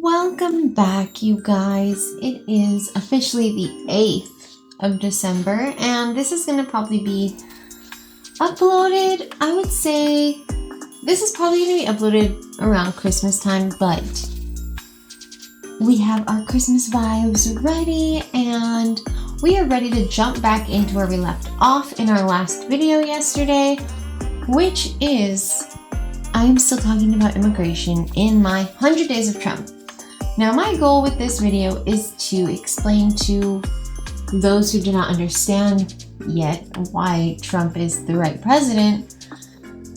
Welcome back, you guys. It is officially the 8th of December, and this is going to probably be uploaded, I would say, this is probably going to be uploaded around Christmas time, but we have our Christmas vibes ready, and we are ready to jump back into where we left off in our last video yesterday, which is, I am still talking about immigration in my 100 Days of Trump. Now, my goal with this video is to explain to those who do not understand yet why Trump is the right president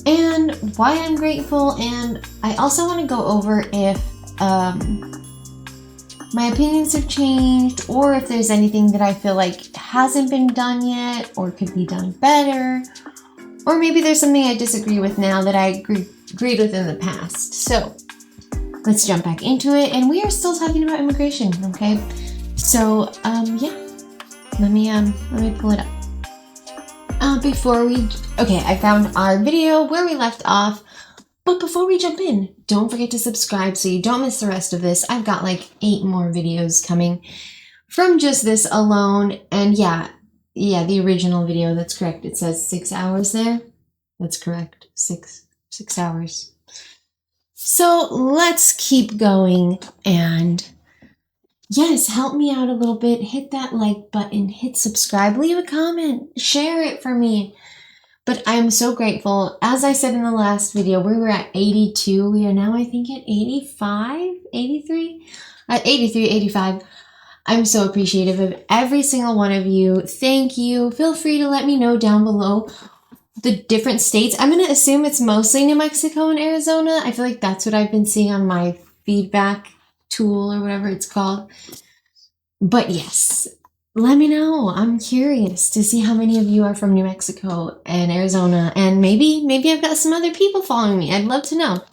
and why I'm grateful, and I also want to go over if my opinions have changed or if there's anything that I feel like hasn't been done yet or could be done better, or maybe there's something I disagree with now that I agreed with in the past. So let's jump back into it, and we are still talking about immigration, okay? So, yeah, let me pull it up. I found our video where we left off, but before we jump in, don't forget to subscribe so you don't miss the rest of this. I've got like 8 more videos coming from just this alone, and yeah, the original video, that's correct. It says 6 hours there. That's correct, 6 hours. So let's keep going, and yes, help me out a little bit. Hit that like button, hit subscribe, leave a comment, share it for me. But I'm so grateful. As I said in the last video, we were at 82. We are now, I think, at 85, 83, 85. I'm so appreciative of every single one of you. Thank you. Feel free to let me know down below the different states. I'm going to assume it's mostly New Mexico and Arizona. I feel like that's what I've been seeing on my feedback tool or whatever it's called. But yes, let me know. I'm curious to see how many of you are from New Mexico and Arizona, and maybe I've got some other people following me. I'd love to know.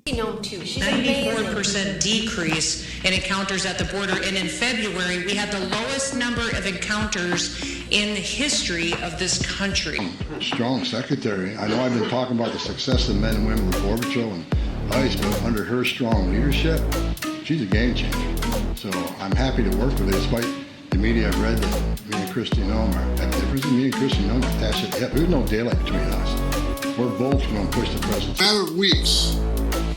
94% decrease in encounters at the border, and in February we had the lowest number of encounters in the history of this country. Strong secretary. I know I've been talking about the success of men and women of Border Patrol and ICE, but under her strong leadership, she's a game changer. So I'm happy to work with her, despite the media I've read that me and KRISTI NOEM are at difference. Me and KRISTI NOEM are attached at the hip. There's no daylight between us. We're both going to push the president. In a matter of weeks,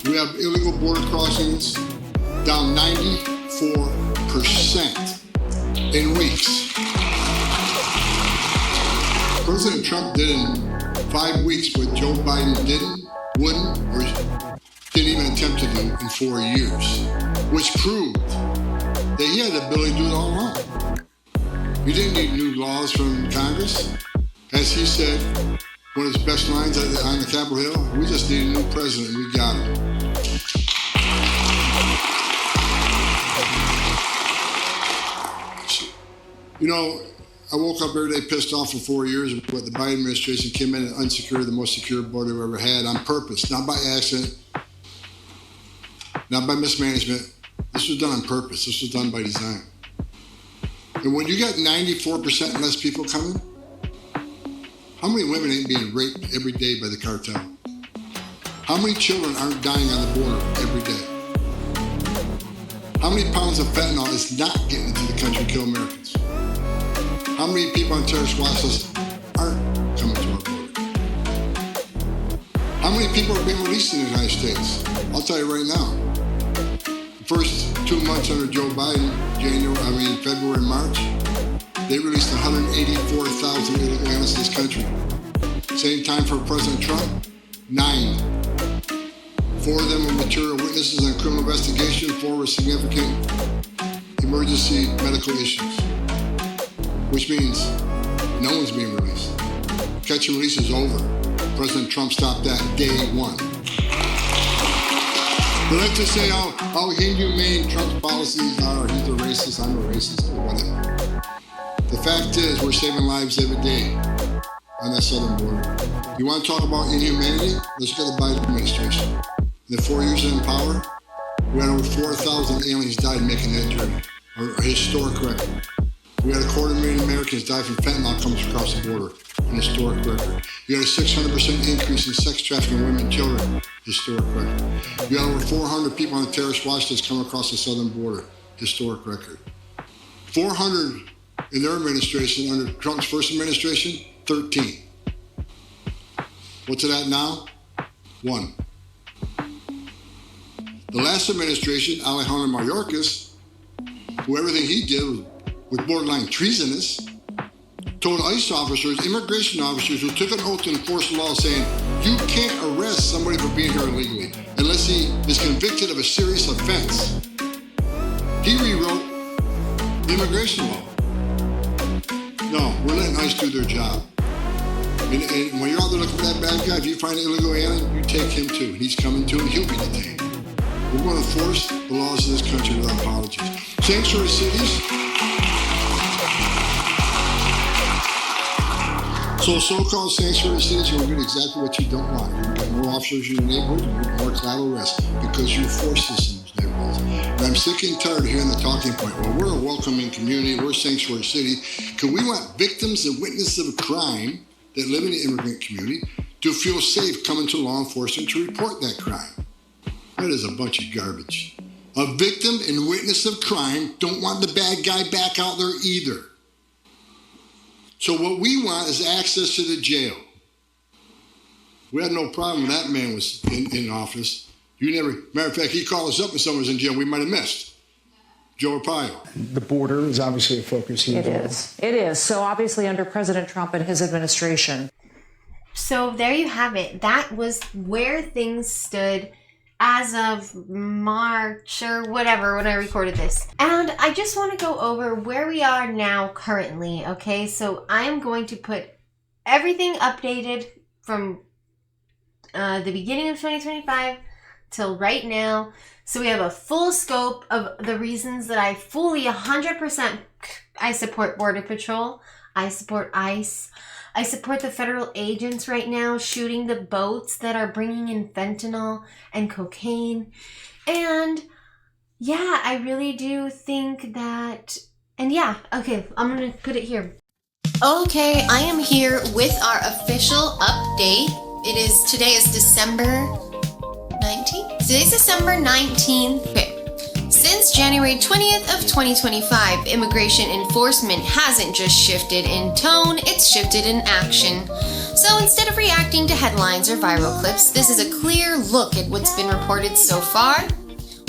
we have illegal border crossings down 94% in weeks. President Trump did in 5 weeks what Joe Biden wouldn't, or didn't even attempt to do in 4 years, which proved that he had the ability to do it all along. We didn't need new laws from Congress. As he said, one of his best lines on the Capitol Hill, we just need a new president, we got him. You know, I woke up every day pissed off for 4 years with what the Biden administration came in and unsecured the most secure border we've ever had on purpose, not by accident, not by mismanagement. This was done on purpose. This was done by design. And when you got 94% less people coming, how many women ain't being raped every day by the cartel? How many children aren't dying on the border every day? How many pounds of fentanyl is not getting into the country to kill Americans? How many people on terrorist watch lists aren't coming to our border? How many people are being released in the United States? I'll tell you right now. The first 2 months under Joe Biden, February and March, they released 184,000 illegal aliens in this country. Same time for President Trump, 9. 4 of them were material witnesses on criminal investigation, 4 were significant emergency medical issues, which means no one's being released. Catch and release is over. President Trump stopped that day 1. But let's just say how inhumane Trump's policies are. He's a racist, I'm a racist, or whatever. The fact is, we're saving lives every day on that southern border. You want to talk about inhumanity? Let's look at the Biden administration. In the 4 years in power, we had over 4,000 aliens died making that journey, a historic record. We had 250,000 Americans die from fentanyl comes across the border, an historic record. You got a 600% increase in sex trafficking of women and children, historic record. You got over 400 people on the terrorist watch that's come across the southern border, historic record. 400 in their administration, under Trump's first administration, 13. What's it at now? 1. The last administration, Alejandro Mayorkas, who everything he did was borderline treasonous, told ICE officers, immigration officers who took an oath to enforce the law saying, you can't arrest somebody for being here illegally unless he is convicted of a serious offense. He rewrote the immigration law. No, we're letting ICE do their job. And when you're out there looking for that bad guy, if you find an illegal alien, you take him too. And he's coming too, and he'll be detained. We're going to enforce the laws of this country without apologies. Sanctuary cities. So-called sanctuary cities, you'll get exactly what you don't want. You'll get more officers in your neighborhood, you'll get more collateral arrests because you force this in those neighborhoods. And I'm sick and tired of hearing the talking point, well, we're a welcoming community, we're a sanctuary city, because we want victims and witnesses of a crime that live in the immigrant community to feel safe coming to law enforcement to report that crime. That is a bunch of garbage. A victim and witness of crime don't want the bad guy back out there either. So what we want is access to the jail. We had no problem when that man was in office. Matter of fact, he called us up when someone was in jail we might have missed. Joe Arpaio. The border is obviously a focus here. It is. So obviously under President Trump and his administration. So there you have it. That was where things stood as of March or whatever when I recorded this. And I just want to go over where we are now currently, okay? So I am going to put everything updated from the beginning of 2025 till right now. So we have a full scope of the reasons that I fully 100% I support Border Patrol. I support ICE. I support the federal agents right now shooting the boats that are bringing in fentanyl and cocaine. And yeah, I really do think that, and yeah, okay, I'm going to put it here. Okay, I am here with our official update. Today is December 19th? Today's December 19th. Okay. Since January 20th of 2025, immigration enforcement hasn't just shifted in tone, it's shifted in action. So instead of reacting to headlines or viral clips, this is a clear look at what's been reported so far,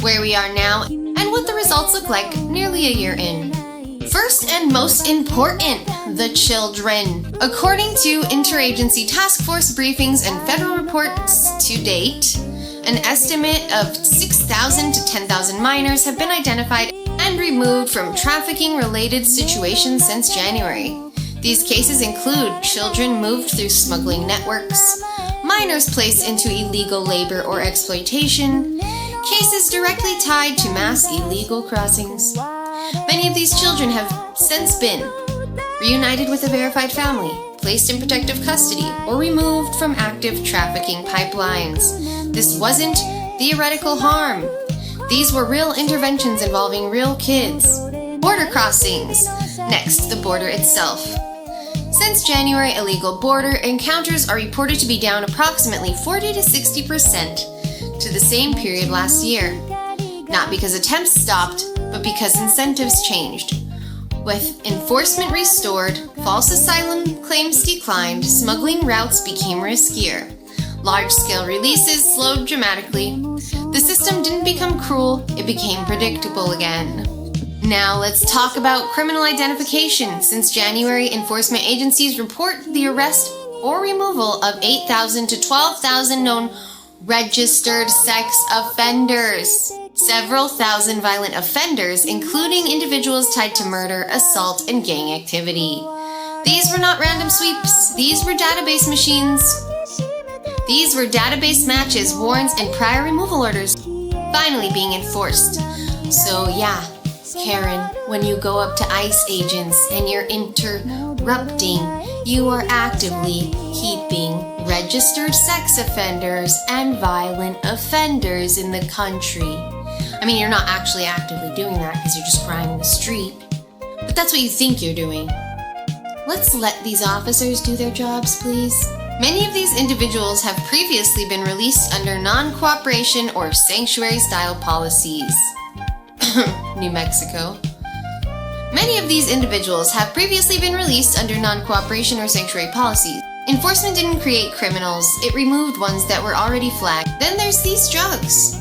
where we are now, and what the results look like nearly a year in. First and most important, the children. According to interagency task force briefings and federal reports to date, an estimate of 6,000 to 10,000 minors have been identified and removed from trafficking-related situations since January. These cases include children moved through smuggling networks, minors placed into illegal labor or exploitation, cases directly tied to mass illegal crossings. Many of these children have since been reunited with a verified family, placed in protective custody, or removed from active trafficking pipelines. This wasn't theoretical harm. These were real interventions involving real kids. Border crossings. Next, the border itself. Since January, illegal border encounters are reported to be down approximately 40 to 60% to the same period last year. Not because attempts stopped, but because incentives changed. With enforcement restored, false asylum claims declined, smuggling routes became riskier. Large-scale releases slowed dramatically. The system didn't become cruel, it became predictable again. Now let's talk about criminal identification. Since January, enforcement agencies report the arrest or removal of 8,000 to 12,000 known registered sex offenders. Several thousand violent offenders, including individuals tied to murder, assault, and gang activity. These were not random sweeps. These were database machines. These were database matches, warrants, and prior removal orders finally being enforced. So yeah, Karen, when you go up to ICE agents and you're interrupting, you are actively keeping registered sex offenders and violent offenders in the country. I mean, you're not actually actively doing that because you're just crying the street, but that's what you think you're doing. Let's let these officers do their jobs, please. Many of these individuals have previously been released under non-cooperation or sanctuary-style policies. New Mexico. Many of these individuals have previously been released under non-cooperation or sanctuary policies. Enforcement didn't create criminals, it removed ones that were already flagged. Then there's these drugs.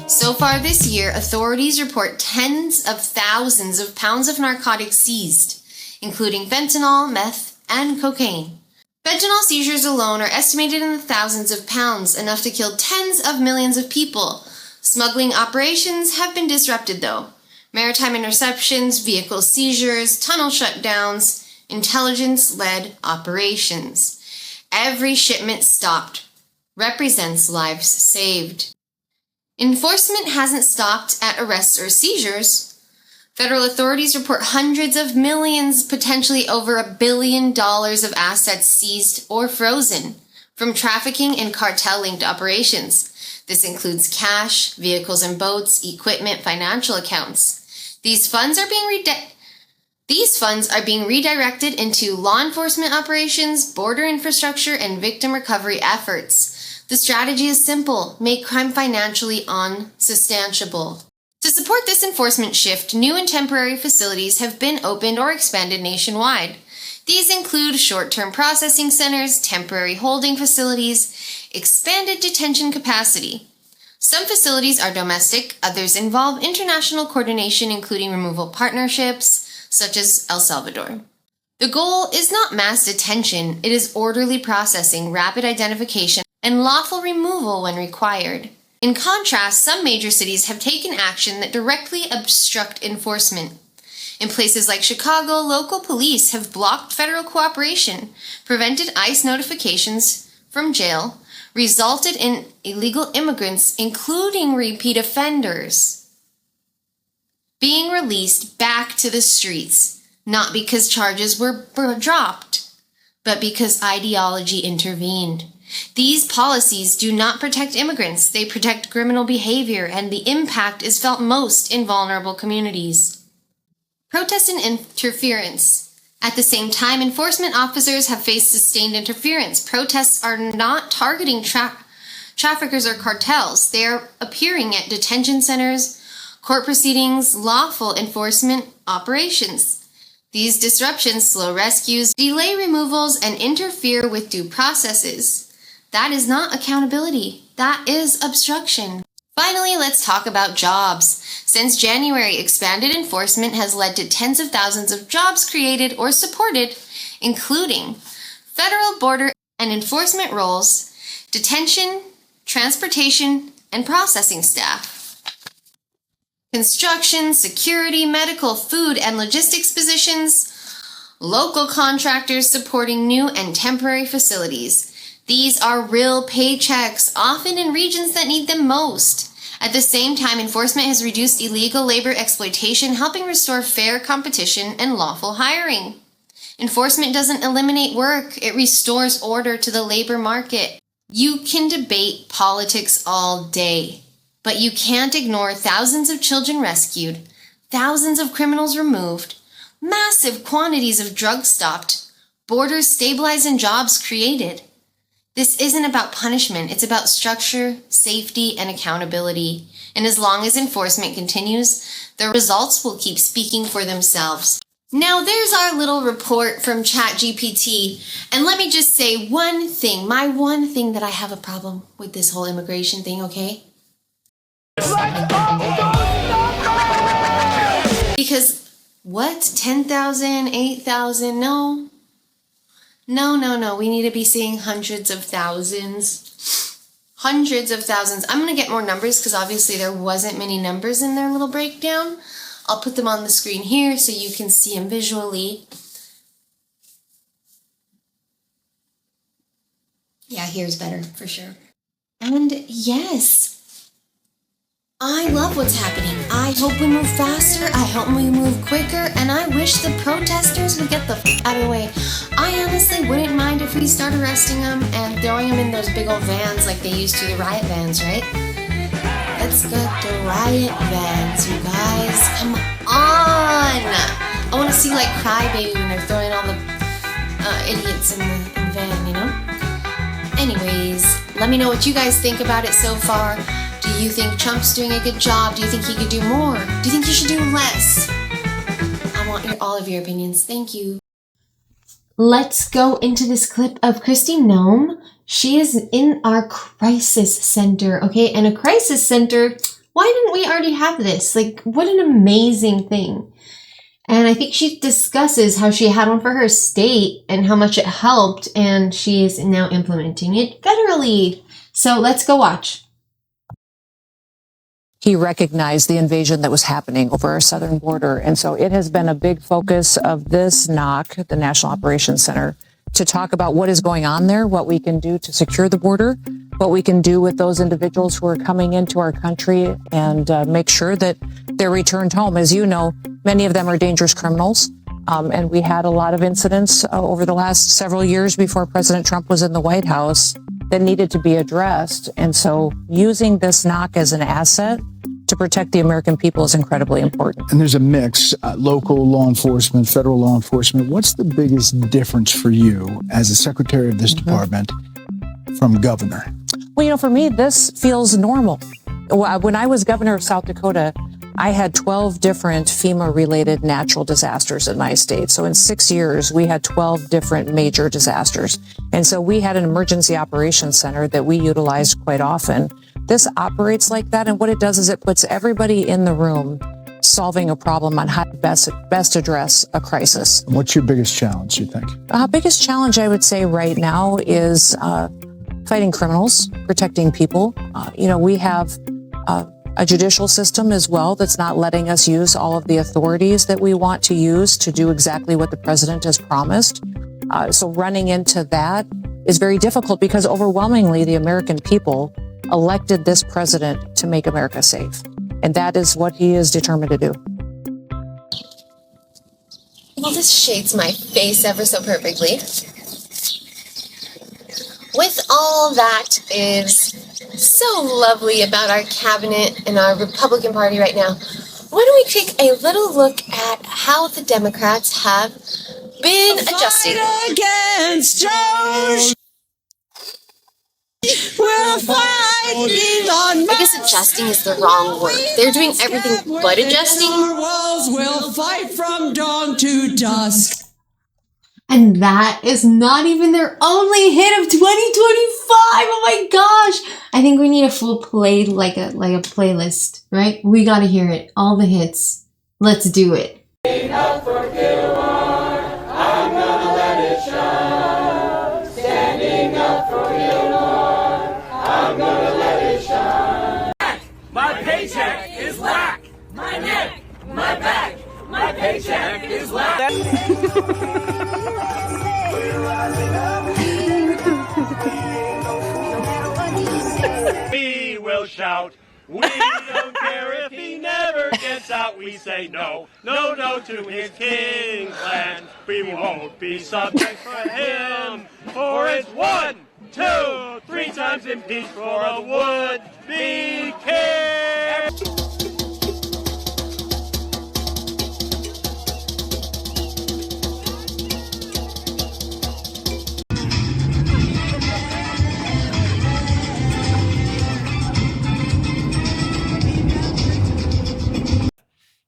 So far this year, authorities report tens of thousands of pounds of narcotics seized, including fentanyl, meth, and cocaine. Fentanyl seizures alone are estimated in the thousands of pounds, enough to kill tens of millions of people. Smuggling operations have been disrupted though. Maritime interceptions, vehicle seizures, tunnel shutdowns, intelligence-led operations. Every shipment stopped represents lives saved. Enforcement hasn't stopped at arrests or seizures. Federal authorities report hundreds of millions, potentially over $1 billion of assets seized or frozen from trafficking and cartel-linked operations. This includes cash, vehicles and boats, equipment, financial accounts. These funds are being redirected into law enforcement operations, border infrastructure, and victim recovery efforts. The strategy is simple: make crime financially unsubstantiable. To support this enforcement shift, new and temporary facilities have been opened or expanded nationwide. These include short-term processing centers, temporary holding facilities, expanded detention capacity. Some facilities are domestic, others involve international coordination, including removal partnerships, such as El Salvador. The goal is not mass detention, it is orderly processing, rapid identification, and lawful removal when required. In contrast, some major cities have taken action that directly obstruct enforcement. In places like Chicago, local police have blocked federal cooperation, prevented ICE notifications from jail, resulted in illegal immigrants, including repeat offenders, being released back to the streets, not because charges were dropped, but because ideology intervened. These policies do not protect immigrants, they protect criminal behavior, and the impact is felt most in vulnerable communities. Protest and interference. At the same time, enforcement officers have faced sustained interference. Protests are not targeting traffickers or cartels. They are appearing at detention centers, court proceedings, lawful enforcement operations. These disruptions slow rescues, delay removals, and interfere with due processes. That is not accountability. That is obstruction. Finally, let's talk about jobs. Since January, expanded enforcement has led to tens of thousands of jobs created or supported, including federal border and enforcement roles, detention, transportation, and processing staff, construction, security, medical, food, and logistics positions, local contractors supporting new and temporary facilities. These are real paychecks, often in regions that need them most. At the same time, enforcement has reduced illegal labor exploitation, helping restore fair competition and lawful hiring. Enforcement doesn't eliminate work, it restores order to the labor market. You can debate politics all day, but you can't ignore thousands of children rescued, thousands of criminals removed, massive quantities of drugs stopped, borders stabilized, and jobs created. This isn't about punishment, it's about structure, safety, and accountability. And as long as enforcement continues, the results will keep speaking for themselves. Now there's our little report from ChatGPT. And let me just say one thing, my one thing that I have a problem with this whole immigration thing, okay? Because what? 10,000, 8,000? No. No. We need to be seeing hundreds of thousands. Hundreds of thousands. I'm going to get more numbers because obviously there wasn't many numbers in their little breakdown. I'll put them on the screen here so you can see them visually. Yeah, here's better for sure. And yes, I love what's happening. I hope we move faster, I hope we move quicker, and I wish the protesters would get the f*** out of the way. I honestly wouldn't mind if we start arresting them and throwing them in those big old vans like they used to, the riot vans, right? Let's get the riot vans, you guys. Come on! I want to see like Crybaby when they're throwing all the idiots in the van, you know? Anyways, let me know what you guys think about it so far. Do you think Trump's doing a good job? Do you think he could do more? Do you think he should do less? I want all of your opinions. Thank you. Let's go into this clip of KRISTI NOEM. She is in our crisis center, okay? And a crisis center, why didn't we already have this? Like, what an amazing thing. And I think she discusses how she had one for her state and how much it helped, and she is now implementing it federally. So let's go watch. He recognized the invasion that was happening over our southern border. And so it has been a big focus of this NOC, the National Operations Center, to talk about what is going on there, what we can do to secure the border, what we can do with those individuals who are coming into our country, and make sure that they're returned home. As you know, many of them are dangerous criminals. And we had a lot of incidents over the last several years before President Trump was in the White House that needed to be addressed. And so using this NOC as an asset to protect the American people is incredibly important. And there's a mix, local law enforcement, federal law enforcement. What's the biggest difference for you as a secretary of this department from governor? Well, you know, for me, this feels normal. When I was governor of South Dakota, I had 12 different FEMA-related natural disasters in my state. So in 6 years, we had 12 different major disasters. And so we had an emergency operations center that we utilized quite often. This operates like that. And what it does is it puts everybody in the room solving a problem on how to best address a crisis. What's your biggest challenge, you think? Biggest challenge, I would say right now is fighting criminals, protecting people. We have a judicial system as well that's not letting us use all of the authorities that we want to use to do exactly what the president has promised. So running into that is very difficult because overwhelmingly the American people elected this president to make America safe. And that is what he is determined to do. Well, this shades my face ever so perfectly. With all that is so lovely about our cabinet and our Republican Party right now, why don't we take a little look at how the Democrats have been adjusting? Fight against Joe. We're fighting on. I guess adjusting is the wrong word. They're doing everything but adjusting. Our walls will fight from dawn to dusk. And that is not even their only hit of 2025. Oh my gosh. I think we need a full play, like a playlist, right? We gotta hear it. All the hits. Let's do it. Standing up for KILMAR, I'm gonna let it shine. Standing up for KILMAR, I'm gonna let it shine. My paycheck is whack. My neck, my back, my paycheck is whack. We will shout. We don't care if he never gets out. We say no, no, no to his king's plan. We won't be subject for him. For it's 1, 2, 3 times impeached for a would-be king.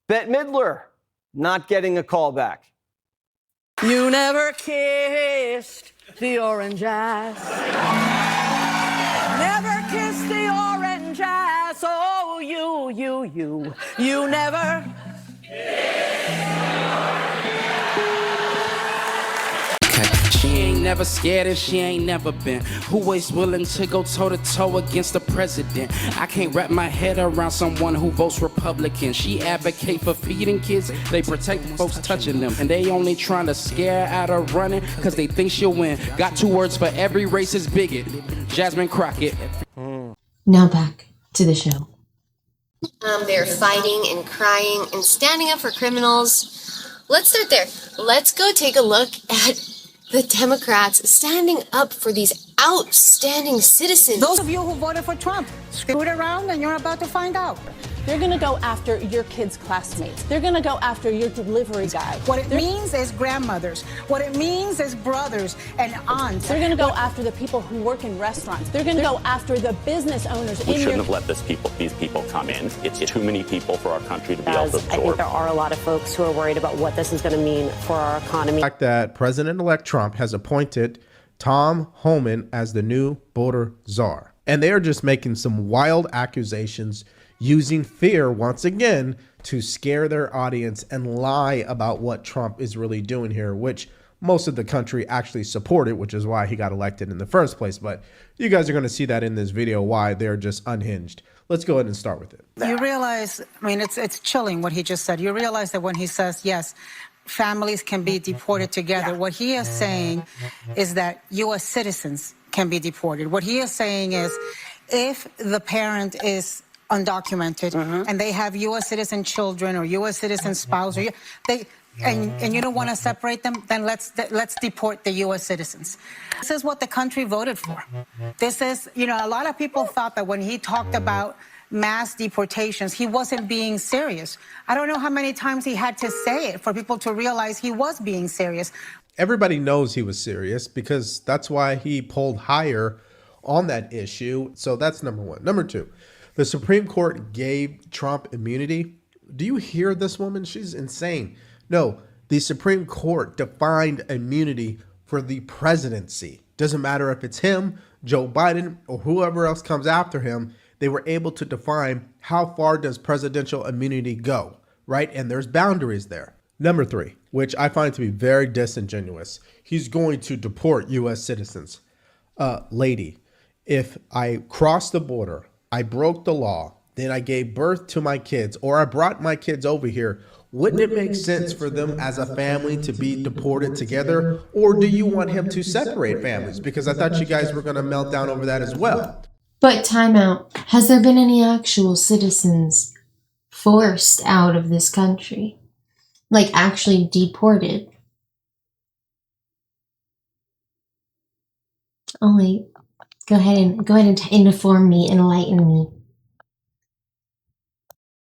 Bette Midler not getting a call back. You never kissed the orange ass. Never kissed the orange ass. Oh, you never. She ain't never scared and she ain't never been. Who is willing to go toe to toe against the president? I can't wrap my head around someone who votes Republican. She advocate for feeding kids, they protect folks touching them. And they only trying to scare out of running cause they think she'll win. Got 2 words for every racist bigot. Jasmine Crockett. Now back to the show. They're fighting and crying and standing up for criminals. Let's start there. Let's go take a look at the Democrats standing up for these outstanding citizens. Those of you who voted for Trump, screwed around and you're about to find out. They're going to go after your kids' classmates. They're going to go after your delivery guy. What it means is grandmothers. What it means is brothers and aunts. They're going to go after the people who work in restaurants. They're going to go after the business owners. We shouldn't have let these people come in. It's too many people for our country to be able to absorb. I think there are a lot of folks who are worried about what this is going to mean for our economy. The fact that President-elect Trump has appointed Tom Homan as the new border czar. And they are just making some wild accusations using fear once again to scare their audience and lie about what Trump is really doing here, which most of the country actually supported, which is why he got elected in the first place. But you guys are going to see that in this video, why they're just unhinged. Let's go ahead and start with it. You realize, I mean, it's chilling what he just said. You realize that when he says, yes, families can be deported together, what he is saying is that U.S. citizens can be deported. What he is saying is if the parent is undocumented and they have U.S. citizen children or U.S. citizen spouse, or and you don't want to separate them, then let's deport the U.S. citizens. This is what the country voted for. This is, you know, a lot of people thought that when he talked about mass deportations, he wasn't being serious. I don't know how many times he had to say it for people to realize he was being serious. Everybody knows he was serious because that's why he pulled higher on that issue. So that's number one. Number two, the Supreme Court gave Trump immunity. Do you hear this woman? She's insane. No, the Supreme Court defined immunity for the presidency. Doesn't matter if it's him, Joe Biden, or whoever else comes after him. They were able to define how far does presidential immunity go, right? And there's boundaries there. Number three, which I find to be very disingenuous. He's going to deport U.S. citizens. Lady, if I crossed the border, I broke the law, then I gave birth to my kids, or I brought my kids over here, wouldn't it make sense for them as a family to be deported together? Or do you want him to separate families? Because I thought you guys were going to melt down over that as well. But time out. Has there been any actual citizens forced out of this country? Like actually deported? Oh wait. Go ahead and inform me, enlighten me.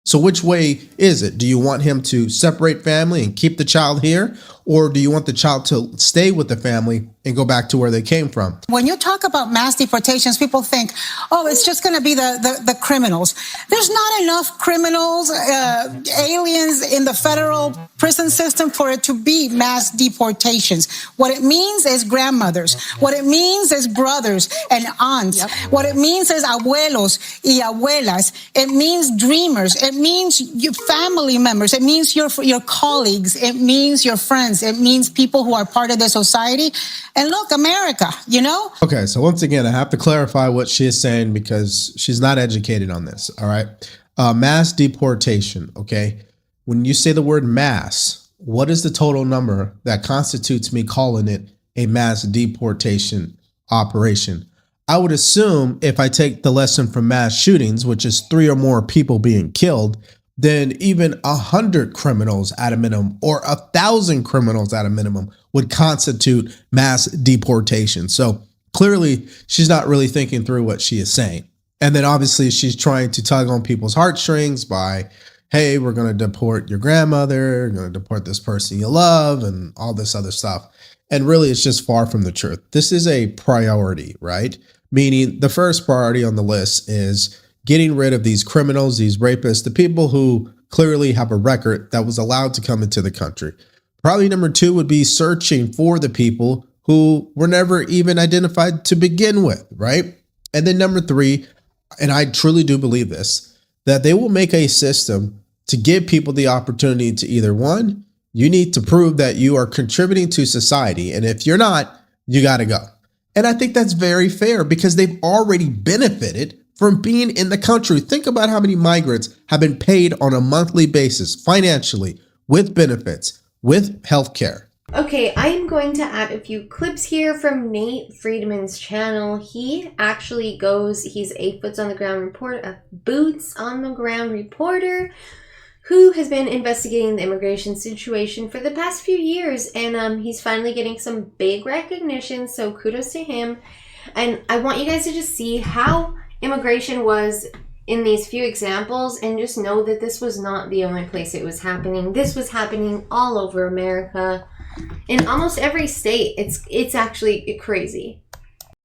So which way is it? Do you want him to separate family and keep the child here? Or do you want the child to stay with the family and go back to where they came from? When you talk about mass deportations, people think, oh, it's just going to be the criminals. There's not enough criminals, aliens in the federal prison system for it to be mass deportations. What it means is grandmothers. What it means is brothers and aunts. What it means is abuelos y abuelas. It means dreamers. It means your family members. It means your colleagues. It means your friends. It means people who are part of the society. And look, America, you know? Okay, so once again, I have to clarify what she is saying because she's not educated on this, all right? Mass deportation, okay? When you say the word mass, what is the total number that constitutes me calling it a mass deportation operation? I would assume if I take the lesson from mass shootings, which is 3 or more people being killed, then even 100 criminals at a minimum or 1,000 criminals at a minimum would constitute mass deportation. So clearly she's not really thinking through what she is saying. And then obviously she's trying to tug on people's heartstrings by, hey, we're going to deport your grandmother, we're going to deport this person you love and all this other stuff. And really it's just far from the truth. This is a priority, right? Meaning the first priority on the list is getting rid of these criminals, these rapists, the people who clearly have a record that was allowed to come into the country. Probably number 2 would be searching for the people who were never even identified to begin with, right? And then number 3, and I truly do believe this, that they will make a system to give people the opportunity to either, one, you need to prove that you are contributing to society. And if you're not, you got to go. And I think that's very fair because they've already benefited from being in the country. Think about how many migrants have been paid on a monthly basis, financially, with benefits, with health care. Okay, I am going to add a few clips here from Nate Friedman's channel. He actually he's a boots on the ground reporter who has been investigating the immigration situation for the past few years. And he's finally getting some big recognition, so kudos to him. And I want you guys to just see how immigration was in these few examples and just know that this was not the only place it was happening. This was happening all over America, in almost every state. It's actually crazy.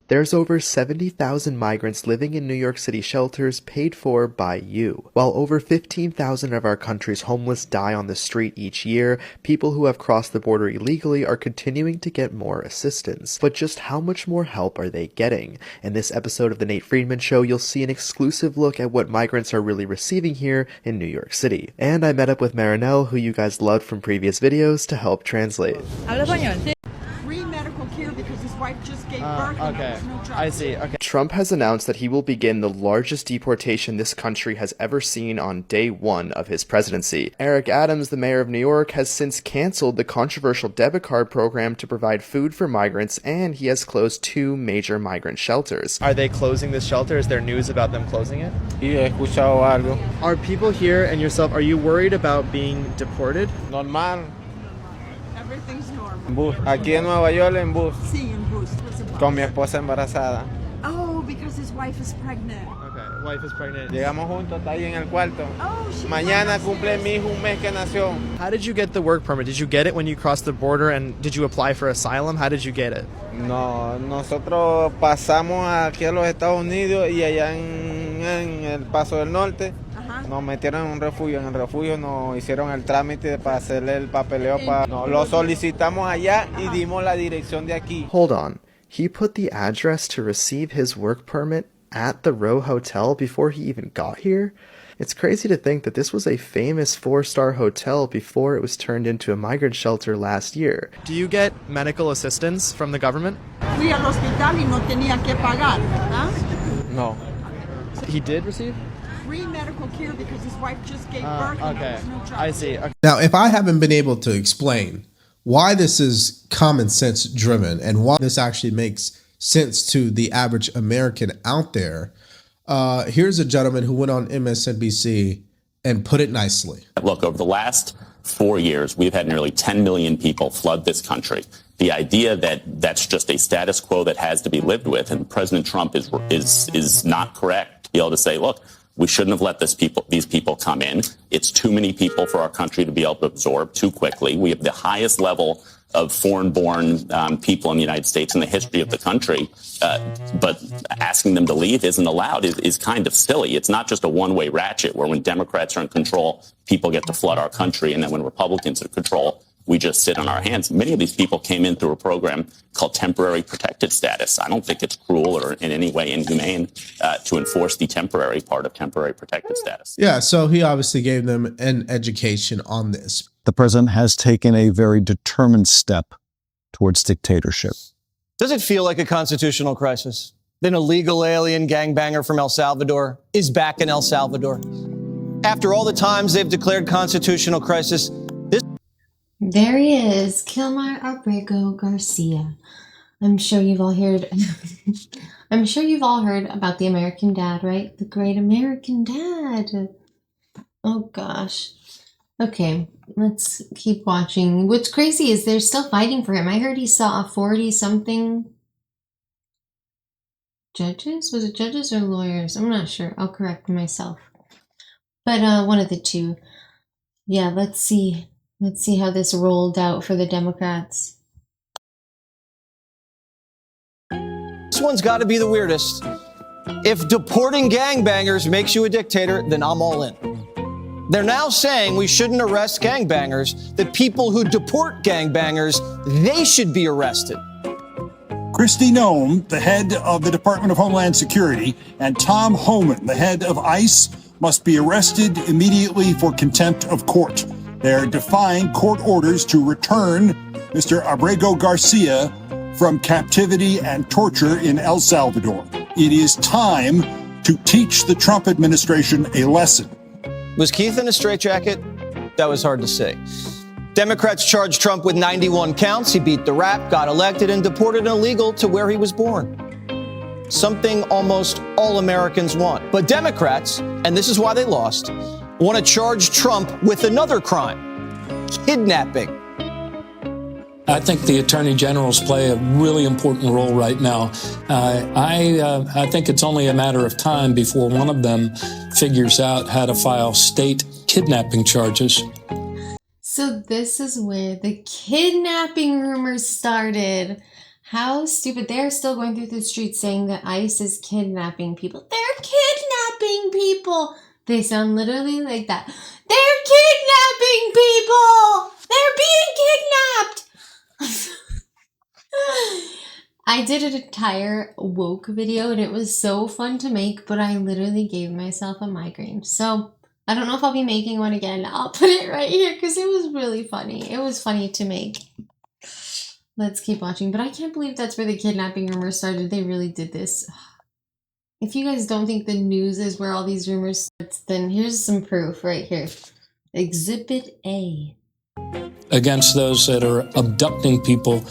There's over 70,000 migrants living in New York City shelters paid for by you. While over 15,000 of our country's homeless die on the street each year, people who have crossed the border illegally are continuing to get more assistance. But just how much more help are they getting? In this episode of The Nate Friedman Show, you'll see an exclusive look at what migrants are really receiving here in New York City. And I met up with Marinelle, who you guys loved from previous videos, to help translate. Because his wife just gave birth. Okay, I see. Okay. Trump has announced that he will begin the largest deportation this country has ever seen on day one of his presidency. Eric Adams, the mayor of New York, has since canceled the controversial debit card program to provide food for migrants, and he has closed 2 major migrant shelters. Are they closing this shelter? Is there news about them closing it? Sí, he escuchado algo. Are people here and yourself, are you worried about being deported? Normal. Everything's normal. Bus. Aquí en Nueva York en bus. Sí, en bus. Con mi esposa embarazada. Oh, because his wife is pregnant. Okay, wife is pregnant. Llegamos juntos, está ahí en el cuarto. Oh, Mañana cumple mi hijo un mes que nació. How did you get the work permit? Did you get it when you crossed the border, and did you apply for asylum? How did you get it? No, nosotros pasamos aquí a los Estados Unidos y allá en el Paso del Norte. Nos metieron en un refugio. En el refugio nos hicieron el trámite para hacerle el papeleo. Lo solicitamos allá y dimos la dirección de aquí. Hold on. He put the address to receive his work permit at the Row Hotel before he even got here? It's crazy to think that this was a famous 4-star hotel before it was turned into a migrant shelter last year. Do you get medical assistance from the government? Fui al hospital y no tenía que pagar. Huh? No. He did receive? Free medical care because his wife just gave birth. Okay, No I see. Okay. Now, if I haven't been able to explain why this is common sense driven and why this actually makes sense to the average American out there, here's a gentleman who went on MSNBC and put it nicely. Look, over the last 4 years, we've had nearly 10 million people flood this country. The idea that that's just a status quo that has to be lived with, and President Trump is not correct to be able to say, look, we shouldn't have let these people come in. It's too many people for our country to be able to absorb too quickly. We have the highest level of foreign-born people in the United States in the history of the country, but asking them to leave isn't allowed is kind of silly. It's not just a one-way ratchet where when Democrats are in control, people get to flood our country, and then when Republicans are in control, we just sit on our hands. Many of these people came in through a program called temporary protected status. I don't think it's cruel or in any way inhumane to enforce the temporary part of temporary protected status. Yeah, so he obviously gave them an education on this. The president has taken a very determined step towards dictatorship. Does it feel like a constitutional crisis? An illegal alien gangbanger from El Salvador is back in El Salvador. After all the times they've declared constitutional crisis, There he is, KILMAR Abrego Garcia. I'm sure you've all heard about the American Dad, right? The great American Dad. Oh gosh. Okay, let's keep watching. What's crazy is they're still fighting for him. I heard he saw 40-something judges. Was it judges or lawyers? I'm not sure. I'll correct myself. But one of the two. Yeah, let's see. Let's see how this rolled out for the Democrats. this one's got to be the weirdest. If deporting gangbangers makes you a dictator, then I'm all in. They're now saying we shouldn't arrest gangbangers, that people who deport gangbangers, they should be arrested. KRISTI Noem, the head of the Department of Homeland Security, and Tom Homan, the head of ICE, must be arrested immediately for contempt of court. They're defying court orders to return Mr. Abrego Garcia from captivity and torture in El Salvador. It is time to teach the Trump administration a lesson. Was Keith in a straitjacket? That was hard to say. Democrats charged Trump with 91 counts. He beat the rap, got elected, and deported an illegal to where he was born. Something almost all Americans want. But Democrats, and this is why they lost, want to charge Trump with another crime, kidnapping. I think the attorney generals play a really important role right now. I think it's only a matter of time before one of them figures out how to file state kidnapping charges. So this is where the kidnapping rumors started. How stupid. They're still going through the streets saying that ICE is kidnapping people. They're kidnapping people. They sound literally like that. They're kidnapping people. They're being kidnapped. I did an entire woke video and it was so fun to make, but I literally gave myself a migraine. So I don't know if I'll be making one again. I'll put it right here because it was really funny. It was funny to make. Let's keep watching. But I can't believe that's where the kidnapping rumors started. They really did this. If you guys don't think the news is where all these rumors start, then here's some proof right here. Exhibit A. Against those that are abducting people.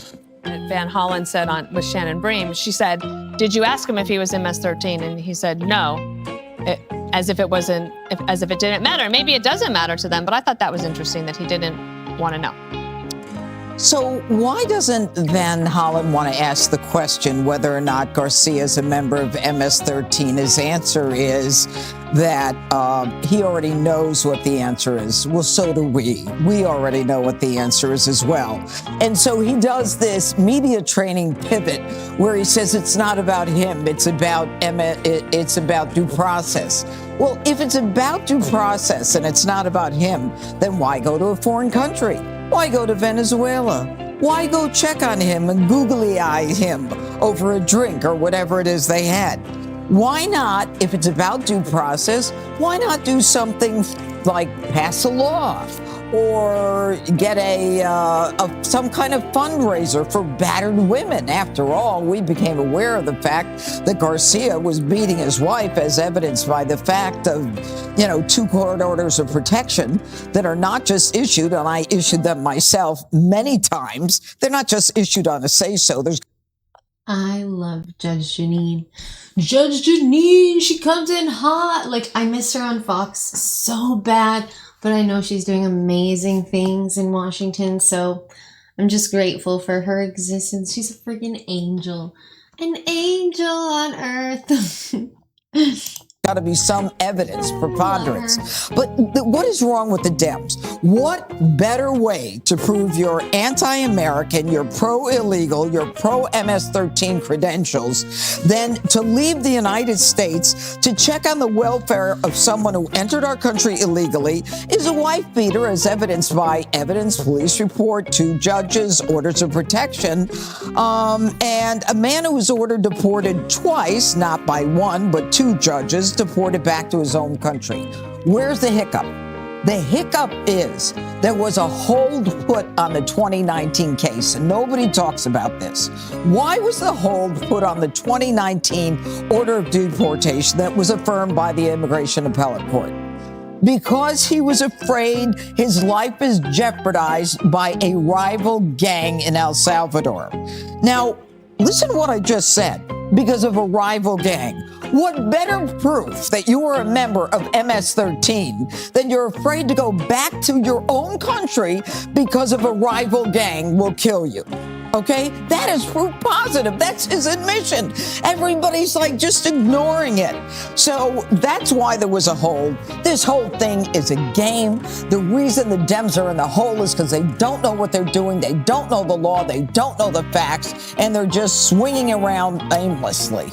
Van Hollen said with Shannon Bream, she said, "Did you ask him if he was MS-13?" And he said, "No," as if it didn't matter. Maybe it doesn't matter to them, but I thought that was interesting that he didn't want to know. So why doesn't Van Hollen want to ask the question whether or not Garcia is a member of MS-13? His answer is that he already knows what the answer is. Well, so do we. We already know what the answer is as well. And so he does this media training pivot where he says it's not about him. It's about due process. Well, if it's about due process and it's not about him, then why go to a foreign country? Why go to Venezuela? Why go check on him and googly-eye him over a drink or whatever it is they had? Why not, if it's about due process, why not do something like pass a law or get some kind of fundraiser for battered women? After all, we became aware of the fact that Garcia was beating his wife, as evidenced by the fact of, 2 court orders of protection that are not just issued, and I issued them myself many times. They're not just issued on a say-so. I love Judge Janine. Judge Janine, she comes in hot. Like, I miss her on Fox so bad, but I know she's doing amazing things in Washington, so I'm just grateful for her existence. She's a freaking angel. An angel on earth. Got to be some evidence, preponderance. But what is wrong with the Dems? What better way to prove you're anti-American, you're pro-illegal, you're pro-MS-13 credentials than to leave the United States to check on the welfare of someone who entered our country illegally, is a wife beater, as evidenced by evidence, police report, 2 judges, orders of protection, and a man who was ordered deported twice, not by 1, but 2 judges, deported back to his own country. Where's the hiccup? The hiccup is there was a hold put on the 2019 case, and nobody talks about this. Why was the hold put on the 2019 order of deportation that was affirmed by the Immigration Appellate Court? Because he was afraid his life is jeopardized by a rival gang in El Salvador. Now, listen to what I just said. Because of a rival gang. What better proof that you are a member of MS-13 than you're afraid to go back to your own country because of a rival gang will kill you? Okay? That is proof positive. That's his admission. Everybody's like just ignoring it. So that's why there was a hold. This whole thing is a game. The reason the Dems are in the hole is because they don't know what they're doing. They don't know the law. They don't know the facts. And they're just swinging around aimlessly.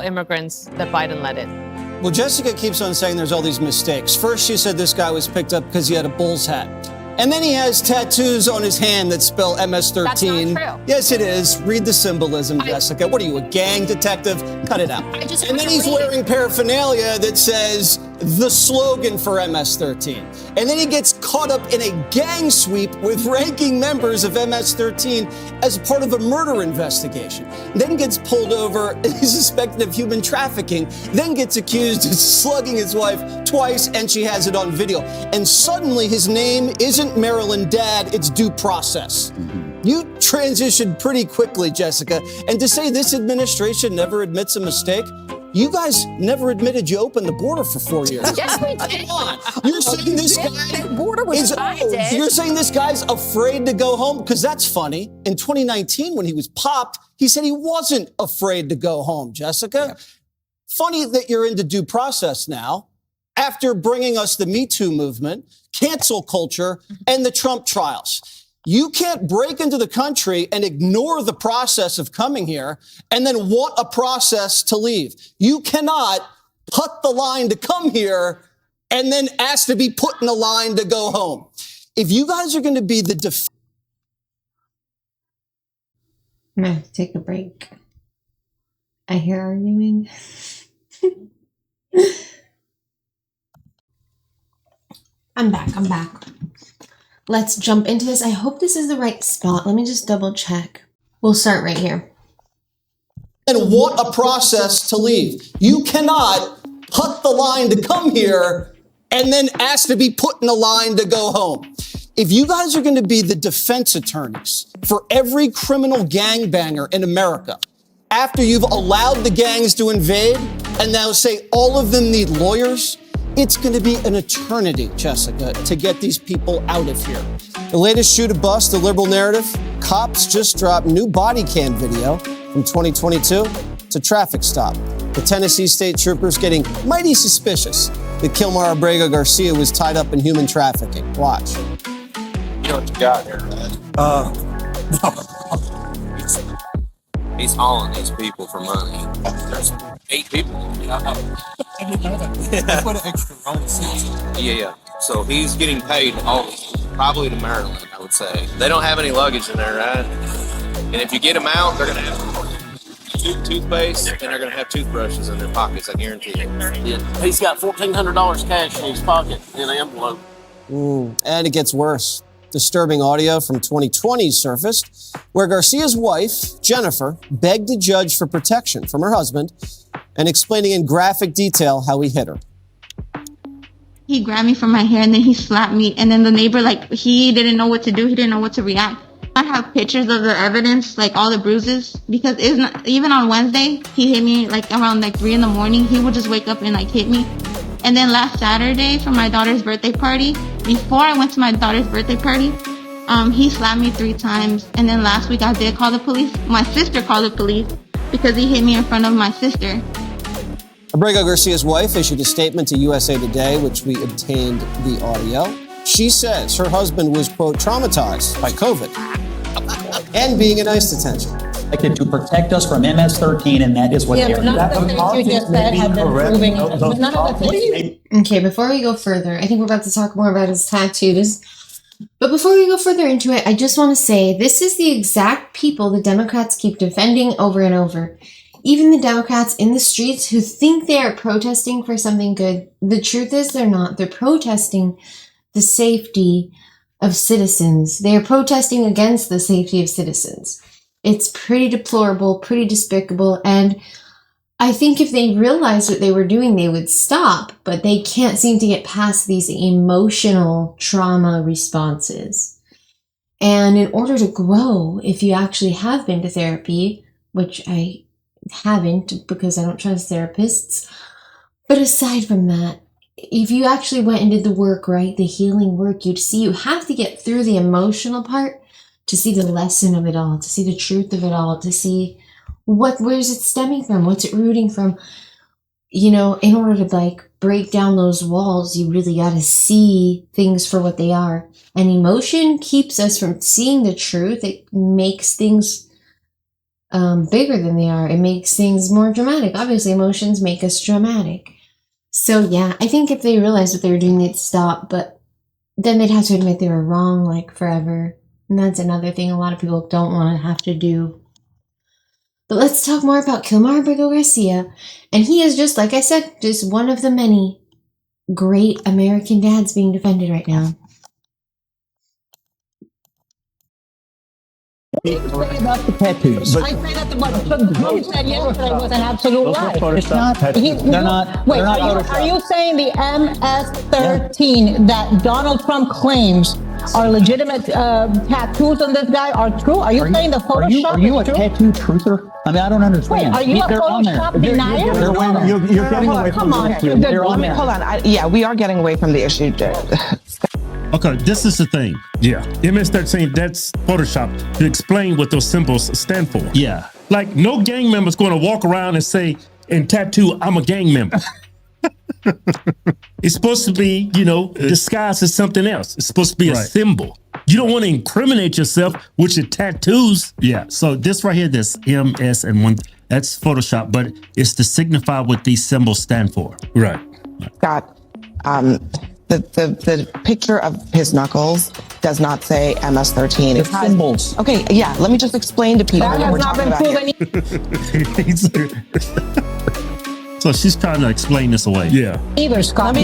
Immigrants that Biden let in. Well, Jessica keeps on saying there's all these mistakes. First, she said this guy was picked up because he had a Bulls hat. And then he has tattoos on his hand that spell MS-13. That's not true. Yes, it is. Read the symbolism, Jessica. What are you, a gang detective? Cut it out. And then he's wearing paraphernalia that says the slogan for MS-13. And then he gets caught up in a gang sweep with ranking members of MS-13 as part of a murder investigation. Then gets pulled over and he's suspected of human trafficking. Then gets accused of slugging his wife twice, and she has it on video. And suddenly his name isn't Maryland Dad, it's due process. You transitioned pretty quickly, Jessica. And to say this administration never admits a mistake, You guys never admitted you opened the border for 4 years. Yes, we did. Come on. You're saying this guy You're saying this guy's afraid to go home? Because that's funny. In 2019, when he was popped, he said he wasn't afraid to go home, Jessica. Yeah. Funny that you're into due process now, after bringing us the Me Too movement, cancel culture, and the Trump trials. You can't break into the country and ignore the process of coming here and then want a process to leave. You cannot put the line to come here and then ask to be put in a line to go home. If you guys are going to be the I'm going to have to take a break. I hear arguing. I'm back. Let's jump into this. I hope this is the right spot. Let me just double check. We'll start right here. And want a process to leave. You cannot put the line to come here and then ask to be put in a line to go home. If you guys are going to be the defense attorneys for every criminal gangbanger in America, after you've allowed the gangs to invade and now say all of them need lawyers, it's going to be an eternity, Jessica, to get these people out of here. The latest shoe to bust the liberal narrative, cops just dropped new body cam video from 2022. It's a traffic stop. The Tennessee state troopers getting mighty suspicious that KILMAR ABREGO GARCIA was tied up in human trafficking. Watch. You know what you got here, right? He's hauling these people for money. There's 8 people. I didn't know that. That's what an extra round seats. Yeah. So he's getting paid all probably to Maryland, I would say. They don't have any luggage in there, right? And if you get them out, they're going to have toothpaste and they're going to have toothbrushes in their pockets, I guarantee you. Yeah. He's got $1,400 cash in his pocket in an envelope. And it gets worse. Disturbing audio from 2020 surfaced where Garcia's wife, Jennifer, begged a judge for protection from her husband and explaining in graphic detail how he hit her. He grabbed me from my hair and then he slapped me. And then the neighbor, he didn't know what to do. He didn't know what to react. I have pictures of the evidence, all the bruises, because even on Wednesday, he hit me around 3 in the morning. He would just wake up and hit me. And then last Saturday for my daughter's birthday party, before I went to my daughter's birthday party, he slapped me 3 times. And then last week I did call the police. My sister called the police because he hit me in front of my sister. Abrego Garcia's wife issued a statement to USA Today, which we obtained the audio. She says her husband was, quote, traumatized by COVID and being in ICE detention. To protect us from MS-13, and that is what they're none of the things you just said have been proving it. None of the things. Okay, before we go further, I think we're about to talk more about his tattoos. But before we go further into it, I just want to say this is the exact people the Democrats keep defending over and over. Even the Democrats in the streets who think they are protesting for something good, the truth is they're not. They're protesting the safety of citizens. They are protesting against the safety of citizens. It's pretty deplorable, pretty despicable, and I think if they realized what they were doing, they would stop, but they can't seem to get past these emotional trauma responses. And in order to grow, if you actually have been to therapy, which I haven't because I don't trust therapists, but aside from that, if you actually went and did the work, right, the healing work, you'd see you have to get through the emotional part to see the lesson of it all, to see the truth of it all, to see where's it stemming from, what's it rooting from. In order to break down those walls, you really got to see things for what they are. And emotion keeps us from seeing the truth. It makes things bigger than they are. It makes things more dramatic. Obviously, emotions make us dramatic. So yeah, I think if they realized what they were doing, they'd stop, but then they'd have to admit they were wrong, forever. And that's another thing a lot of people don't want to have to do. But let's talk more about KILMAR ABREGO GARCIA. And he is just, like I said, just one of the many great American dads being defended right now. About the tattoos. I say that you said yesterday was an absolute lie. It's not. They're not. Wait, they're not are you saying the MS-13 that Donald Trump claims are legitimate tattoos on this guy are true? Are you saying the Photoshop Are you a is true? tattoo truther? I mean, I don't understand. Wait, are you a They're on there. Photoshop denier? You're getting away from the issue. They're on there. Hold on. Yeah, we are getting away from the issue. Okay, this is the thing. Yeah. MS-13, that's Photoshop to explain what those symbols stand for. Yeah. Like, no gang member's going to walk around and say, and tattoo, I'm a gang member. It's supposed to be, disguised as something else. It's supposed to be a symbol. You don't want to incriminate yourself with your tattoos. Yeah. So this right here, this MS and one, that's Photoshop, but it's to signify what these symbols stand for. Right. Scott, the picture of his knuckles does not say MS-13. It has symbols. Okay, yeah. Let me just explain to people That what we're has not talking been about proven here. So she's trying to explain this away. Yeah. either, Scott.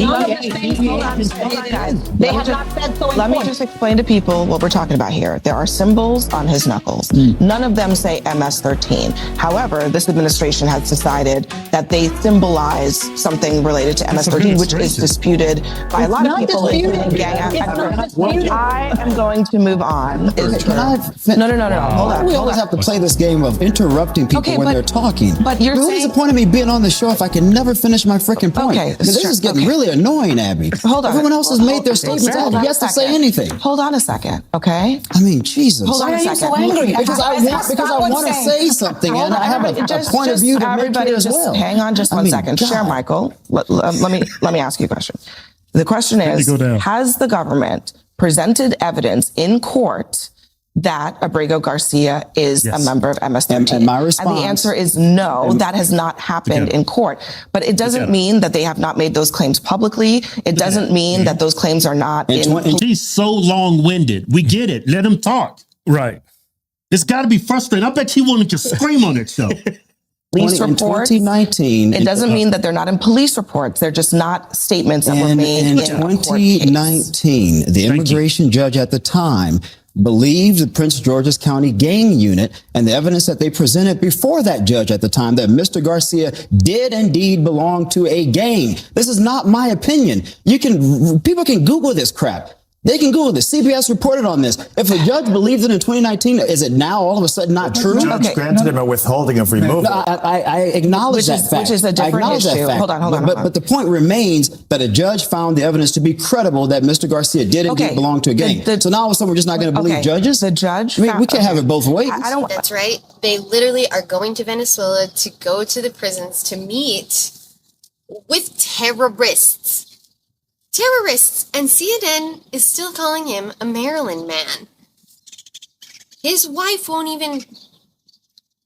Let me just explain to people what we're talking about here. There are symbols on his knuckles. None of them say MS-13. However, this administration has decided that they symbolize something related to MS-13, which is disputed by a lot of people, including gang activists. What I am going to move on is... Can I No. Hold on. We always have to play this game of interrupting people when they're talking. But you're What is the point of me being on the show if I can never finish my freaking point? Okay, This is getting really annoying, Abby. Hold on. Everyone else has made their statements. I have yet to say anything. Hold on a second, okay? I mean, Jesus. Hold on a second. Because I want to say something, and I have a point of view to make here as well. Hang on just one second. Share, Michael. Let me ask you a question. The question is, has the government presented evidence in court that Abrego Garcia is a member of MS-13? And my response... And the answer is no, that has not happened in court. But it doesn't mean that they have not made those claims publicly. It doesn't mean that those claims are not in... She's so long-winded. We get it. Let him talk. Right. It's got to be frustrating. I bet she wanted to scream on it, though. Police reports. In 2019... It doesn't mean that they're not in police reports. They're just not statements that were made in in 2019, the immigration judge at the time believed the Prince George's County gang unit and the evidence that they presented before that judge at the time that Mr. Garcia did indeed belong to a gang. This is not my opinion. People can Google this crap. They can Google this. CBS reported on this. If a judge believed it in 2019, is it now all of a sudden not true? Judge granted him a withholding of removal. I acknowledge that fact. Which is a different issue. Hold on. But the point remains that a judge found the evidence to be credible that Mr. Garcia did indeed belong to a gang. So now all of a sudden we're just not going to believe judges? The judge? I mean, we can't have it both ways. That's right. They literally are going to Venezuela to go to the prisons to meet with terrorists. And CNN is still calling him a Maryland man. His wife won't even...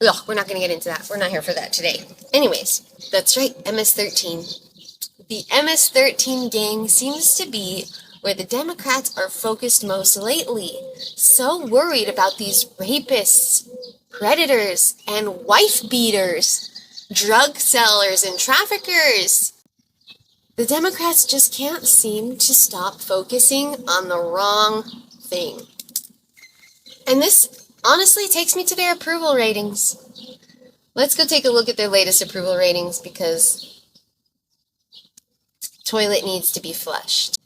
Ugh, we're not going to get into that. We're not here for that today. Anyways, that's right, MS-13. The MS-13 gang seems to be where the Democrats are focused most lately. So worried about these rapists, predators, and wife beaters, drug sellers, and traffickers. The Democrats just can't seem to stop focusing on the wrong thing. And this honestly takes me to their approval ratings. Let's go take a look at their latest approval ratings because toilet needs to be flushed.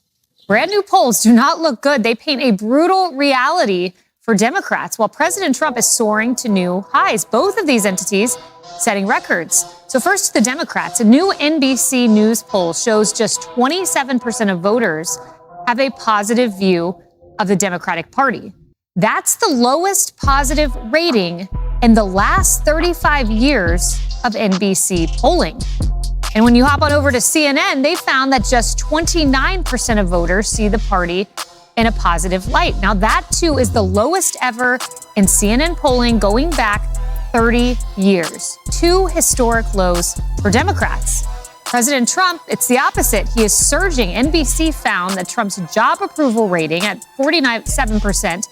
Brand new polls do not look good. They paint a brutal reality for Democrats while President Trump is soaring to new highs. Both of these entities setting records. So first, the Democrats. A new NBC News poll shows just 27% of voters have a positive view of the Democratic Party. That's the lowest positive rating in the last 35 years of NBC polling. And when you hop on over to CNN, they found that just 29% of voters see the party in a positive light. Now, that too is the lowest ever in CNN polling going back 30 years. Two historic lows for Democrats. President Trump, it's the opposite. He is surging. NBC found that Trump's job approval rating at 47%,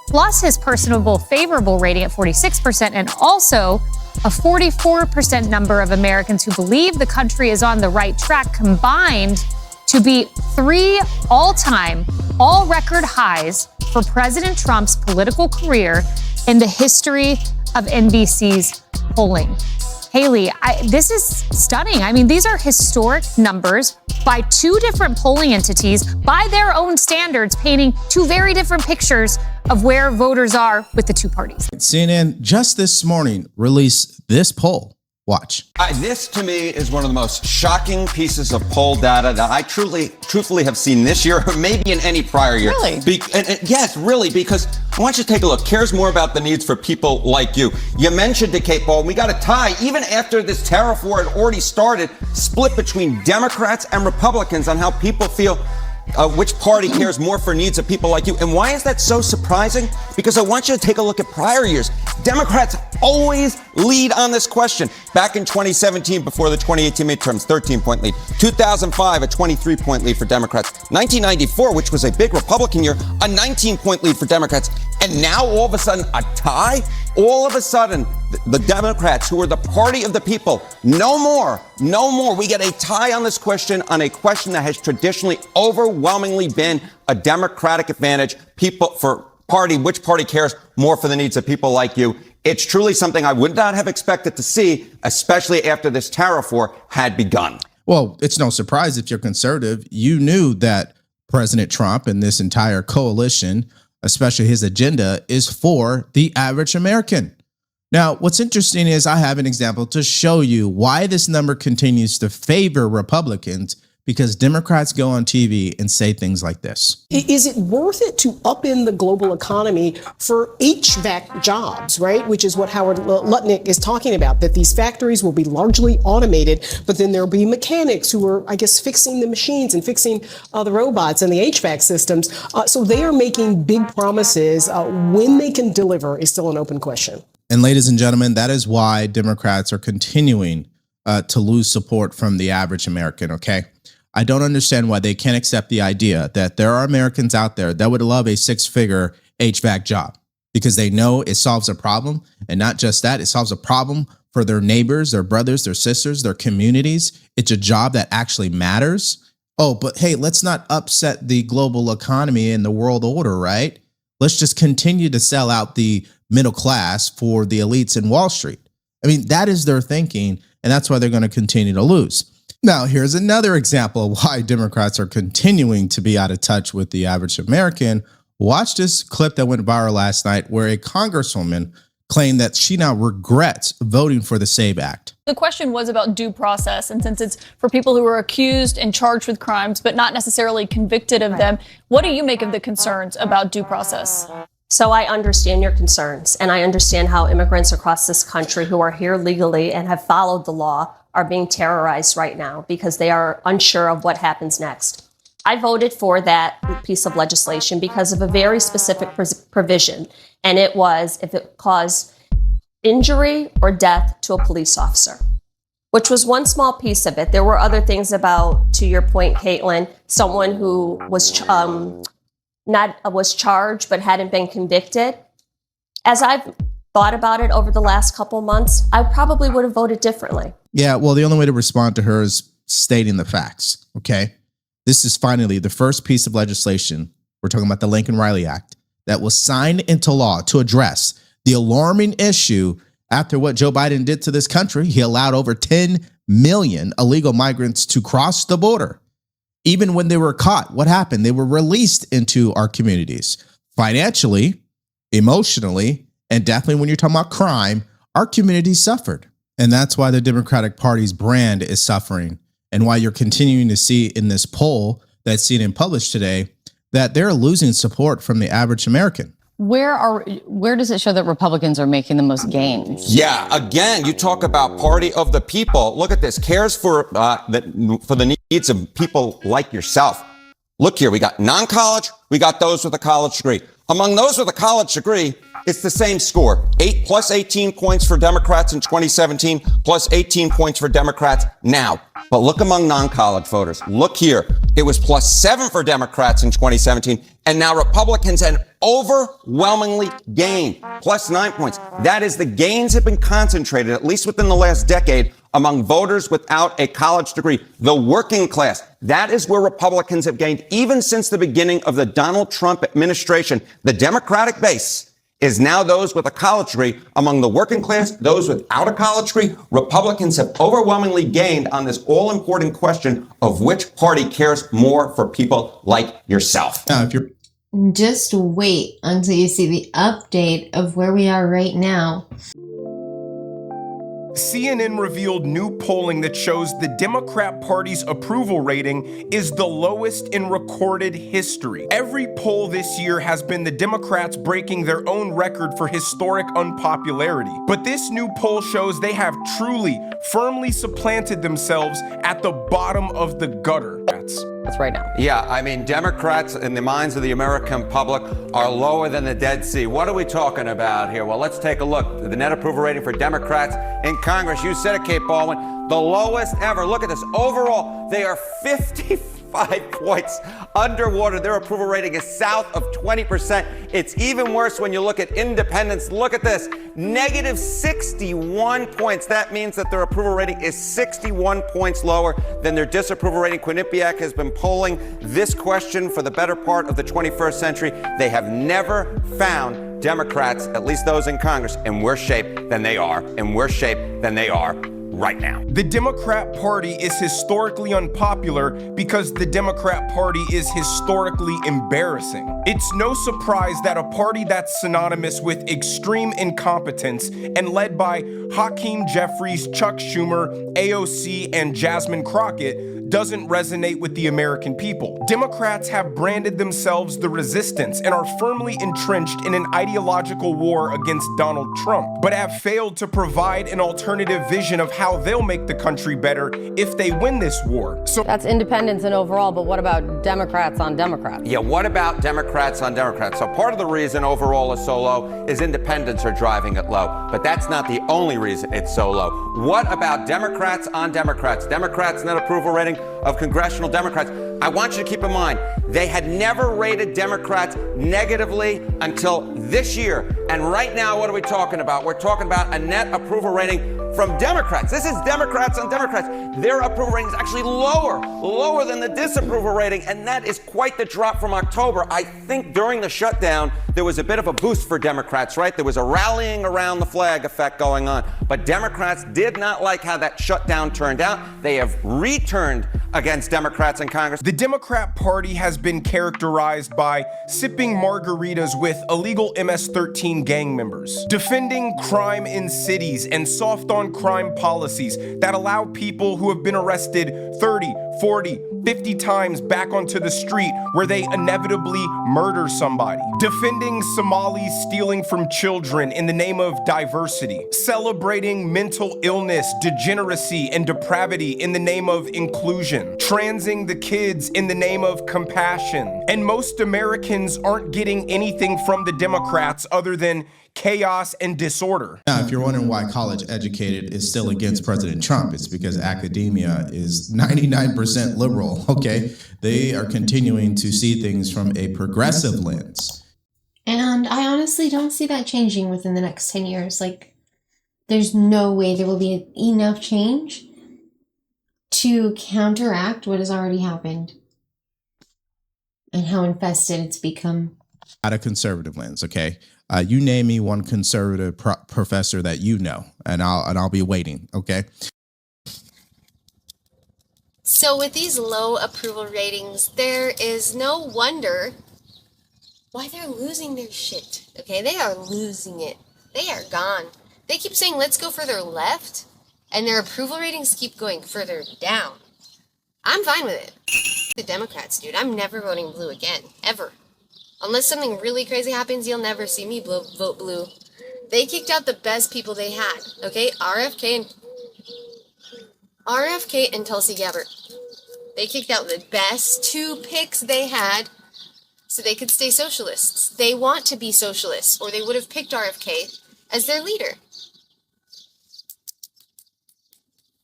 plus his personable favorable rating at 46%, and also a 44% number of Americans who believe the country is on the right track combined to beat three all-time, all-record highs for President Trump's political career in the history of NBC's polling. Haley, this is stunning. I mean, these are historic numbers by two different polling entities, by their own standards, painting two very different pictures of where voters are with the two parties. CNN just this morning released this poll. Watch. This to me is one of the most shocking pieces of poll data that I truthfully have seen this year, or maybe in any prior year. Really? Yes, really, because I want you to take a look. Cares more about the needs for people like you. You mentioned to Kate Ball, we got a tie, even after this tariff war had already started, split between Democrats and Republicans on how people feel. Which party cares more for needs of people like you? And why is that so surprising? Because I want you to take a look at prior years. Democrats always lead on this question. Back in 2017, before the 2018 midterms, 13-point lead. 2005, a 23-point lead for Democrats. 1994, which was a big Republican year, a 19-point lead for Democrats. And now all of a sudden, a tie? All of a sudden, the Democrats, who are the party of the people, no more. We get a tie on this question, on a question that has traditionally overwhelmingly been a Democratic advantage. Which party cares more for the needs of people like you? It's truly something I would not have expected to see, especially after this tariff war had begun. Well, it's no surprise if you're conservative. You knew that President Trump and this entire coalition, especially his agenda, is for the average American. Now, what's interesting is I have an example to show you why this number continues to favor Republicans, because Democrats go on TV and say things like this. Is it worth it to upend the global economy for HVAC jobs, right? Which is what Howard Lutnick is talking about, that these factories will be largely automated, but then there'll be mechanics who are, I guess, fixing the machines and fixing the robots and the HVAC systems. So they are making big promises. When they can deliver is still an open question. And ladies and gentlemen, that is why Democrats are continuing to lose support from the average American, okay? I don't understand why they can't accept the idea that there are Americans out there that would love a six-figure HVAC job, because they know it solves a problem. And not just that, it solves a problem for their neighbors, their brothers, their sisters, their communities. It's a job that actually matters. Oh, but hey, let's not upset the global economy and the world order, right? Let's just continue to sell out the middle class for the elites in Wall Street. I mean, that is their thinking, and that's why they're going to continue to lose. Now, here's another example of why Democrats are continuing to be out of touch with the average American. Watch this clip that went viral last night where a congresswoman claimed that she now regrets voting for the SAVE Act. The question was about due process, and since it's for people who are accused and charged with crimes but not necessarily convicted of them, what do you make of the concerns about due process? So I understand your concerns, and I understand how immigrants across this country who are here legally and have followed the law are being terrorized right now because they are unsure of what happens next. I voted for that piece of legislation because of a very specific provision, and it was if it caused injury or death to a police officer, which was one small piece of it. There were other things about, to your point, Caitlin, someone who was was charged but hadn't been convicted. As I've thought about it over the last couple months, I probably would have voted differently. Yeah, well, the only way to respond to her is stating the facts, okay? This is finally the first piece of legislation, we're talking about the Lincoln Riley Act, that was signed into law to address the alarming issue after what Joe Biden did to this country. He allowed over 10 million illegal migrants to cross the border. Even when they were caught, what happened? They were released into our communities. Financially, emotionally, and definitely when you're talking about crime, our communities suffered. And that's why the Democratic Party's brand is suffering, and why you're continuing to see in this poll that CNN published today that they're losing support from the average American. Where does it show that Republicans are making the most gains? Yeah, again, you talk about party of the people. Look at this. Cares for the needs of people like yourself. Look here, we got non-college, we got those with a college degree. Among those with a college degree, it's the same score. 8 plus 18 points for Democrats in 2017, plus 18 points for Democrats now. But look among non-college voters. Look here. It was plus 7 for Democrats in 2017, and now Republicans an overwhelmingly gain, plus 9 points. That is, the gains have been concentrated, at least within the last decade, among voters without a college degree. The working class, that is where Republicans have gained even since the beginning of the Donald Trump administration. The Democratic base is now those with a college degree. Among the working class, those without a college degree, Republicans have overwhelmingly gained on this all-important question of which party cares more for people like yourself. Now, if you're Just wait until you see the update of where we are right now. CNN revealed new polling that shows the Democrat Party's approval rating is the lowest in recorded history. Every poll this year has been the Democrats breaking their own record for historic unpopularity. But this new poll shows they have truly, firmly supplanted themselves at the bottom of the gutter. That's right now. Yeah, I mean, Democrats in the minds of the American public are lower than the Dead Sea. What are we talking about here? Well, let's take a look. The net approval rating for Democrats in Congress, you said it, Kate Baldwin, the lowest ever. Look at this. Overall, they are 55 points underwater. Their approval rating is south of 20%. It's even worse when you look at independents. Look at this. Negative 61 points. That means that their approval rating is 61 points lower than their disapproval rating. Quinnipiac has been polling this question for the better part of the 21st century. They have never found Democrats, at least those in Congress, in worse shape than they are, right now. The Democrat Party is historically unpopular because the Democrat Party is historically embarrassing. It's no surprise that a party that's synonymous with extreme incompetence and led by Hakeem Jeffries, Chuck Schumer, AOC, and Jasmine Crockett doesn't resonate with the American people. Democrats have branded themselves the resistance and are firmly entrenched in an ideological war against Donald Trump, but have failed to provide an alternative vision of how they'll make the country better if they win this war. So that's independents and overall, but what about Democrats on Democrats? Yeah, what about Democrats on Democrats? So part of the reason overall is so low is independents are driving it low, but that's not the only reason it's so low. What about Democrats on Democrats? Democrats net approval rating of congressional Democrats. I want you to keep in mind, they had never rated Democrats negatively until this year. And right now, what are we talking about? We're talking about a net approval rating from Democrats. This is Democrats on Democrats. Their approval rating is actually lower than the disapproval rating, and that is quite the drop from October. I think during the shutdown, there was a bit of a boost for Democrats, right? There was a rallying around the flag effect going on, but Democrats did not like how that shutdown turned out. They have returned against Democrats in Congress. The Democrat Party has been characterized by sipping margaritas with illegal MS-13 gang members, defending crime in cities and soft-on-crime policies that allow people who have been arrested 30, 40, 50 times back onto the street where they inevitably murder somebody, defending Somalis stealing from children in the name of diversity, celebrating mental illness, degeneracy, and depravity in the name of inclusion, transing the kids in the name of compassion. And most Americans aren't getting anything from the Democrats other than chaos and disorder. Now, if you're wondering why college educated is still against President Trump, it's because academia is 99% liberal, okay? They are continuing to see things from a progressive lens. And I honestly don't see that changing within the next 10 years. Like, there's no way there will be enough change to counteract what has already happened and how infested it's become. At a conservative lens, okay? You name me one conservative professor that you know, and I'll be waiting, okay? So with these low approval ratings, there is no wonder why they're losing their shit. Okay, they are losing it. They are gone. They keep saying, let's go further left, and their approval ratings keep going further down. I'm fine with it. The Democrats, dude. I'm never voting blue again, ever. Unless something really crazy happens, you'll never see me vote blue. They kicked out the best people they had, okay? RFK and Tulsi Gabbard. They kicked out the best two picks they had so they could stay socialists. They want to be socialists, or they would have picked RFK as their leader.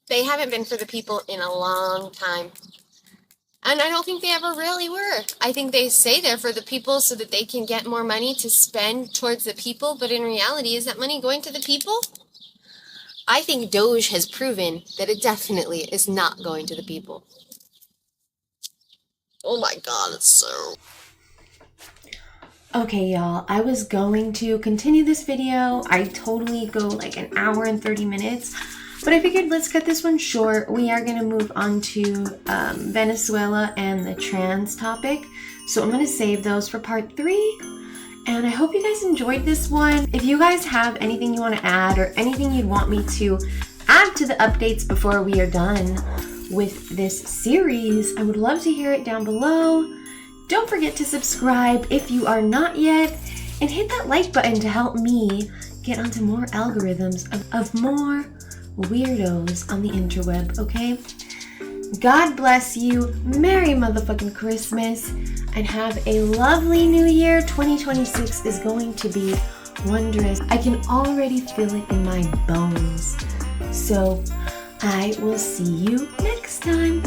They haven't been for the people in a long time. And I don't think they ever really were. I think they say they're for the people so that they can get more money to spend towards the people. But in reality, is that money going to the people? I think Doge has proven that it definitely is not going to the people. Oh my God, it's so... Okay, y'all, I was going to continue this video. I totally go like an hour and 30 minutes, but I figured let's cut this one short. We are gonna move on to Venezuela and the trans topic. So I'm gonna save those for part 3. And I hope you guys enjoyed this one. If you guys have anything you wanna add or anything you'd want me to add to the updates before we are done with this series, I would love to hear it down below. Don't forget to subscribe if you are not yet, and hit that like button to help me get onto more algorithms of more weirdos on the interweb, okay? God bless you, Merry motherfucking Christmas, and have a lovely new year. 2026 is going to be wondrous. I can already feel it in my bones. So I will see you next time.